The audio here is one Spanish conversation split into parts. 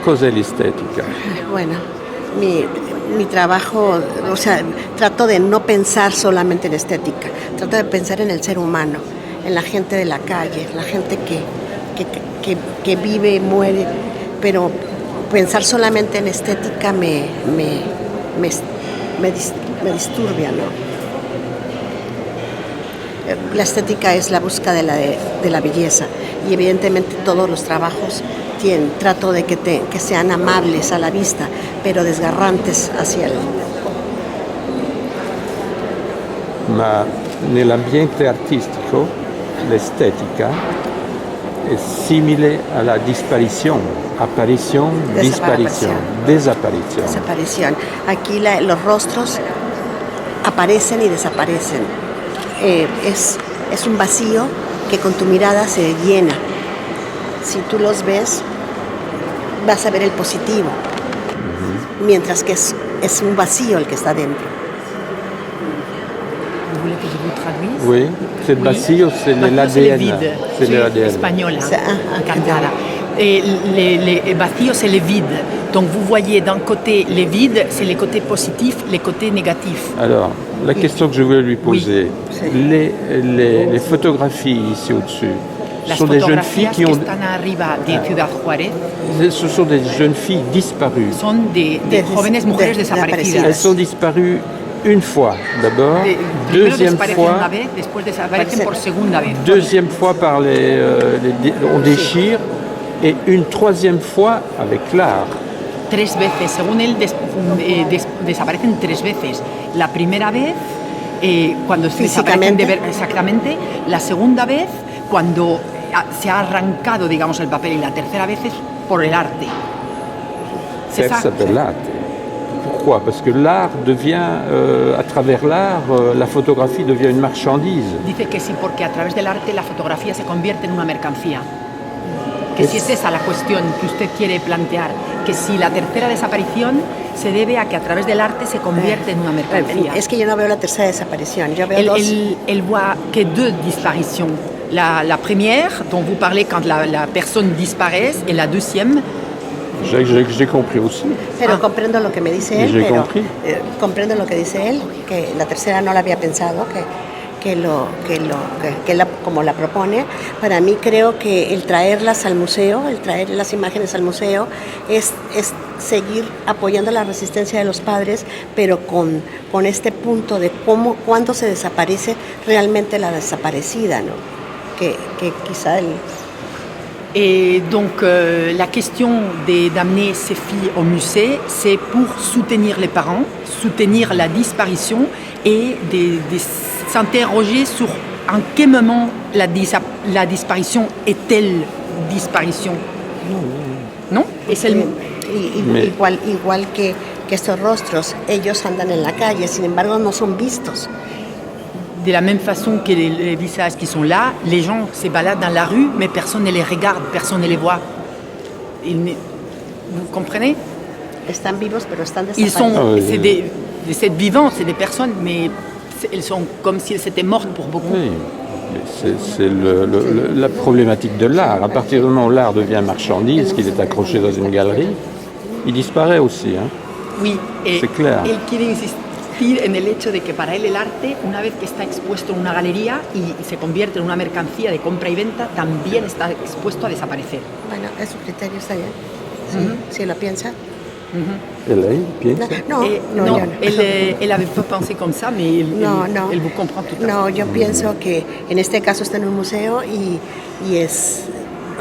cos'è l'estetica? Bueno, mi trabajo, o sea, trato de no pensar solamente en estética, trato de pensar en el ser humano, en la gente de la calle, la gente que vive, muere, pero pensar solamente en estética me disturbia, ¿no? La estética es la búsqueda de la belleza y evidentemente todos los trabajos trato de que sean amables a la vista, pero desgarrantes hacia el... Ma nell'ambiente artistico l'estetica è simile alla disparizione, apparizione, disparizione, desaparizione. Desaparición. Aquí los rostros aparecen y desaparecen. Es un vacío que con tu mirada se llena. Si tú los ves, vas a ver el positivo, mientras que es un vacío el que está dentro. Vous voulez que je vous traduise? Oui, c'est vacío, c'est l'ADN. C'est l'ADN. Española, encantada. Les vacíos, c'est les vides. Donc vous voyez d'un côté les vides, c'est les côtés positifs, les côtés négatifs. Alors, la question que je voulais lui poser, Oui. les photographies ici au-dessus, ce Las sont des jeunes filles fotografías qui que ont... están arriba de Ciudad Juárez Ce sont des jeunes filles disparues. son de jóvenes mujeres desaparecidas. Elles sont disparues une fois d'abord, Primero deuxième desaparecen una fois, vez, después desaparecen por segunda vez. deuxième fois par on déchire, et une troisième fois avec l'art. 3 veces, según él, desaparecen 3 veces. La primera vez, cuando desaparecen de ver exactamente, la segunda vez, cuando se ha arrancado, digamos, el papel, y la tercera vez es por el arte. Ça s'appelle l'art. Pourquoi? Parce que l'art devient, à travers l'art, la photographie devient une marchandise. Dice que sí, porque a través del arte la fotografía se convierte en una mercancía. Que si es esa la cuestión que usted quiere plantear, que si la tercera desaparición se debe a que a través del arte se convierte en una mercancía. Es que yo no veo la tercera desaparición, yo veo dos... Elle voit que 2 disparitions. La première, dont vous parlez quand la personne disparaît, et la deuxième. J'ai compris aussi. Pero comprendo lo que me dice él, J'ai pero compris. Comprendo lo que dice él, que la tercera no la había pensado, que él como la propone. Para mí creo que el traerlas al museo, el traer las imágenes al museo, es seguir apoyando la resistencia de los padres, pero con este punto de cuándo se desaparece realmente la desaparecida, ¿no? Que quizá el... Et donc la question d'amener ces filles au musée, c'est pour soutenir les parents, soutenir la disparition et de s'interroger sur en quel moment la disparition est-elle disparition. ¿No? Es el... Igual que estos rostros, ellos andan en la calle, sin embargo no son vistos. De la même façon que les visages qui sont là, les gens se baladent dans la rue, mais personne ne les regarde, personne ne les voit. Vous comprenez? Están vivos, pero están Ils sont, desaparecidos. c'est des êtres vivants, c'est des personnes, mais elles sont comme si elles étaient mortes pour beaucoup. Oui, c'est la problématique de l'art. À partir du moment où l'art devient marchandise, qu'il est accroché dans une galerie, il disparaît aussi. Hein. Oui, et c'est clair. Él quiere insistir en el hecho de que para él el arte, una vez que está expuesto en una galería y se convierte en una mercancía de compra y venta, también está expuesto a desaparecer. Bueno, es su criterio, está bien. Sí, si lo piensa. Elle piensa? No, él avait pas pensé comme ça, mais él vous comprend tout à fait. No, yo pienso que en este caso está en un museo y es...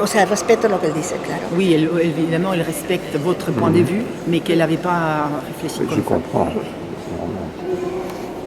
O sea, respeto lo que él dice, claro. Oui, évidemment, elle respecte votre point de vue, mais qu'elle n'avait pas réfléchi comme ça. Je comprends.